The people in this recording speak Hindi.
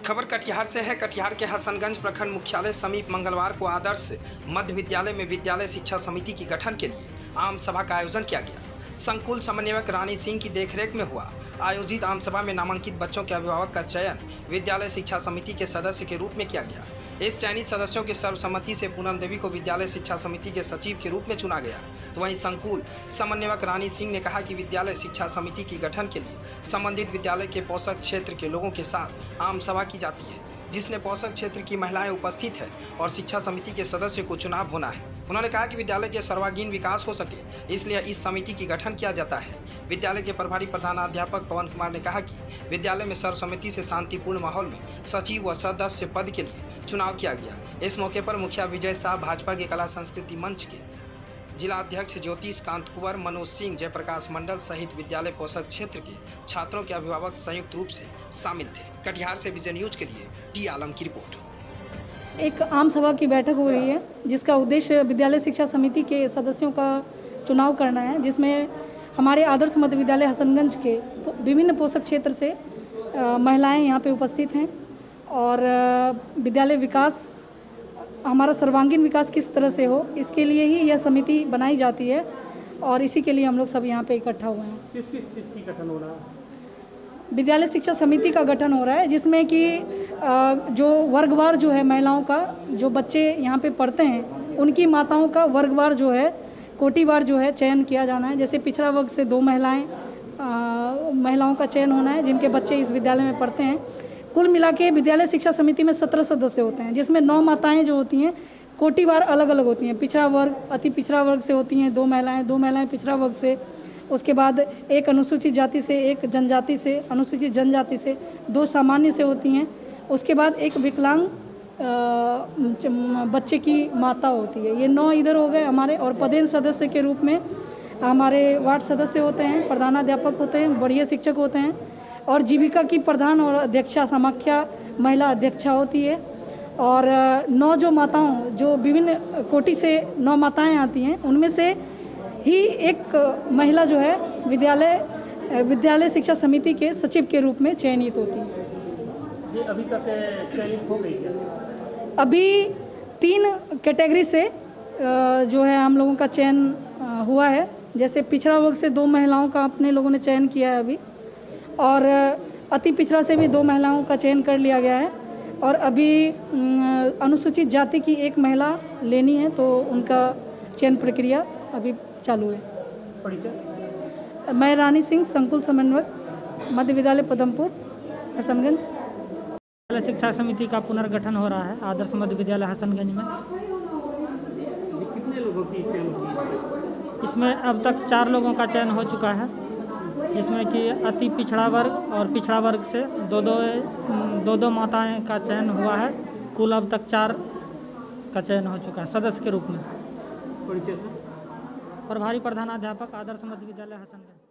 खबर कटिहार से है। कटिहार के हसनगंज प्रखंड मुख्यालय समीप मंगलवार को आदर्श मध्य विद्यालय में विद्यालय शिक्षा समिति की गठन के लिए आम सभा का आयोजन किया गया। संकुल समन्वयक रानी सिंह की देखरेख में हुआ आयोजित आम सभा में नामांकित बच्चों के अभिभावक का चयन विद्यालय शिक्षा समिति के सदस्य के रूप में किया गया। इस चयनित सदस्यों के सर्वसम्मति से पूनम देवी को विद्यालय शिक्षा समिति के सचिव के रूप में चुना गया। तो वहीं संकुल समन्वयक रानी सिंह ने कहा कि विद्यालय शिक्षा समिति की गठन के लिए संबंधित विद्यालय के पोषक क्षेत्र के लोगों के साथ आम सभा की जाती है, जिसमें पोषक क्षेत्र की महिलाएं उपस्थित है और शिक्षा समिति के सदस्य को चुनाव होना है। उन्होंने कहा कि विद्यालय के सर्वांगीण विकास हो सके, इसलिए इस समिति की गठन किया जाता है। विद्यालय के प्रभारी प्रधानाध्यापक पवन कुमार ने कहा कि विद्यालय में सर्वसम्मति से शांतिपूर्ण माहौल में सचिव व सदस्य पद के लिए चुनाव किया गया। इस मौके पर मुखिया विजय शाह, भाजपा के कला संस्कृति मंच के जिला अध्यक्ष ज्योतिष कांत कुंवर, मनोज सिंह, जयप्रकाश मंडल सहित विद्यालय पोषक क्षेत्र के छात्रों के अभिभावक संयुक्त रूप से शामिल थे। कटिहार से विजय न्यूज के लिए टी आलम की रिपोर्ट। एक आम सभा की बैठक हो रही है, जिसका उद्देश्य विद्यालय शिक्षा समिति के सदस्यों का चुनाव करना है, जिसमें हमारे आदर्श मध्य विद्यालय हसनगंज के विभिन्न पोषक क्षेत्र से महिलाएं यहाँ पे उपस्थित हैं और विद्यालय विकास, हमारा सर्वांगीण विकास किस तरह से हो, इसके लिए ही यह समिति बनाई जाती है और इसी के लिए हम लोग सब यहाँ पे इकट्ठा हुए हैं। किस चीज़ की गठन हो रहा है? विद्यालय शिक्षा समिति का गठन हो रहा है, जिसमें कि जो वर्गवार जो है महिलाओं का, जो बच्चे यहाँ पे पढ़ते हैं उनकी माताओं का वर्गवार जो है, कोटिवार जो है चयन किया जाना है। जैसे पिछड़ा वर्ग से 2 महिलाओं का चयन होना है जिनके बच्चे इस विद्यालय में पढ़ते हैं। कुल मिला के विद्यालय शिक्षा समिति में 17 सदस्य होते हैं, जिसमें 9 माताएँ जो होती हैं कोटिवार अलग अलग होती हैं। पिछड़ा वर्ग, अति पिछड़ा वर्ग से होती हैं 2 महिलाएँ पिछड़ा वर्ग से, उसके बाद एक अनुसूचित जाति से, एक जनजाति से, अनुसूचित जनजाति से, 2 सामान्य से होती हैं। उसके बाद एक विकलांग बच्चे की माता होती है। ये 9 इधर हो गए हमारे। और पदेन सदस्य के रूप में हमारे वार्ड सदस्य होते हैं, प्रधानाध्यापक होते हैं, वरीय शिक्षक होते हैं और जीविका की प्रधान और अध्यक्षा समाख्या महिला अध्यक्षा होती है। और 9 जो माताओं, जो विभिन्न कोटि से 9 माताएँ आती हैं, उनमें से ही एक महिला जो है विद्यालय शिक्षा समिति के सचिव के रूप में चयनित होती है। ये अभी तक चयनित हो गई है? अभी 3 कैटेगरी से जो है हम लोगों का चयन हुआ है। जैसे पिछड़ा वर्ग से 2 महिलाओं का अपने लोगों ने चयन किया है अभी, और अति पिछड़ा से भी 2 महिलाओं का चयन कर लिया गया है। और अभी अनुसूचित जाति की 1 महिला लेनी है, तो उनका चयन प्रक्रिया अभी चालू है। परिचय? मैं रानी सिंह, संकुल समन्वयक, मध्य विद्यालय पदमपुर, हसनगंज। विद्यालय शिक्षा समिति का पुनर्गठन हो रहा है आदर्श मध्य विद्यालय हसनगंज में। कितने लोगों की चयन हुई? इसमें अब तक 4 लोगों का चयन हो चुका है, जिसमें कि अति पिछड़ा वर्ग और पिछड़ा वर्ग से 2 माताएं का चयन हुआ है। कुल अब तक 4 का चयन हो चुका है सदस्य के रूप में। परिचय? प्रभारी प्रधानाध्यापक आदर्श मध्य विद्यालय हसनगंज।